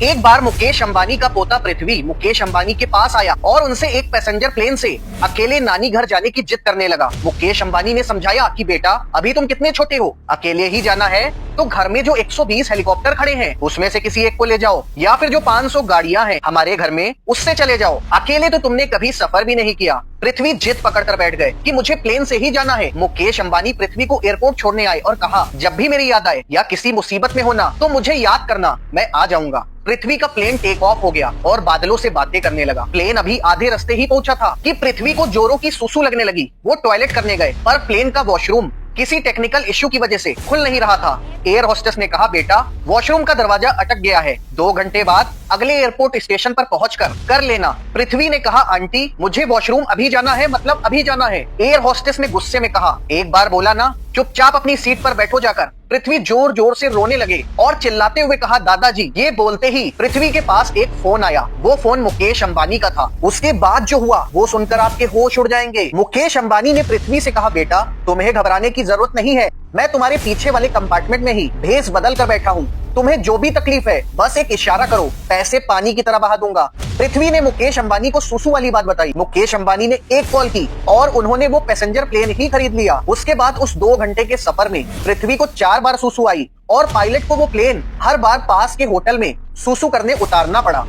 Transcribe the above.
एक बार मुकेश अंबानी का पोता पृथ्वी मुकेश अंबानी के पास आया और उनसे एक पैसेंजर प्लेन से अकेले नानी घर जाने की जिद करने लगा। मुकेश अंबानी ने समझाया कि बेटा अभी तुम कितने छोटे हो, अकेले ही जाना है तो घर में जो 120 हेलीकॉप्टर खड़े हैं उसमें से किसी एक को ले जाओ, या फिर जो 500 गाड़ियां हैं हमारे घर में उससे चले जाओ। अकेले तो तुमने कभी सफर भी नहीं किया। पृथ्वी जिद पकड़कर बैठ गए कि मुझे प्लेन से ही जाना है। मुकेश अंबानी पृथ्वी को एयरपोर्ट छोड़ने आए और कहा, जब भी मेरी याद आए या किसी मुसीबत में होना तो मुझे याद करना, मैं आ जाऊंगा। पृथ्वी का प्लेन टेक ऑफ हो गया और बादलों से बातें करने लगा। प्लेन अभी आधे रास्ते ही पहुंचा था कि पृथ्वी को जोरों की सुसु लगने लगी। वो टॉयलेट करने गए पर प्लेन का वॉशरूम किसी टेक्निकल इश्यू की वजह से खुल नहीं रहा था। एयर होस्टेस ने कहा, बेटा वॉशरूम का दरवाजा अटक गया है, 2 घंटे बाद अगले एयरपोर्ट स्टेशन पर पहुंचकर कर लेना। पृथ्वी ने कहा, आंटी मुझे वॉशरूम अभी जाना है, मतलब अभी जाना है। एयर होस्टेस ने गुस्से में कहा, एक बार बोला ना, चुपचाप अपनी सीट पर बैठो जाकर। पृथ्वी जोर जोर से रोने लगे और चिल्लाते हुए कहा, दादाजी। ये बोलते ही पृथ्वी के पास एक फोन आया। वो फोन मुकेश अंबानी का था। उसके बाद जो हुआ वो सुनकर आपके होश उड़ जाएंगे। मुकेश अंबानी ने पृथ्वी से कहा, बेटा तुम्हें घबराने की जरूरत नहीं है, मैं तुम्हारे पीछे वाले कंपार्टमेंट में ही भेस बदल कर बैठा हूँ। तुम्हें जो भी तकलीफ है बस एक इशारा करो, पैसे पानी की तरह बहा दूंगा। पृथ्वी ने मुकेश अंबानी को सुसु वाली बात बताई। मुकेश अंबानी ने एक कॉल की और उन्होंने वो पैसेंजर प्लेन ही खरीद लिया। उसके बाद उस 2 घंटे के सफर में पृथ्वी को 4 बार सुसु आई और पायलट को वो प्लेन हर बार पास के होटल में सुसु करने उतारना पड़ा।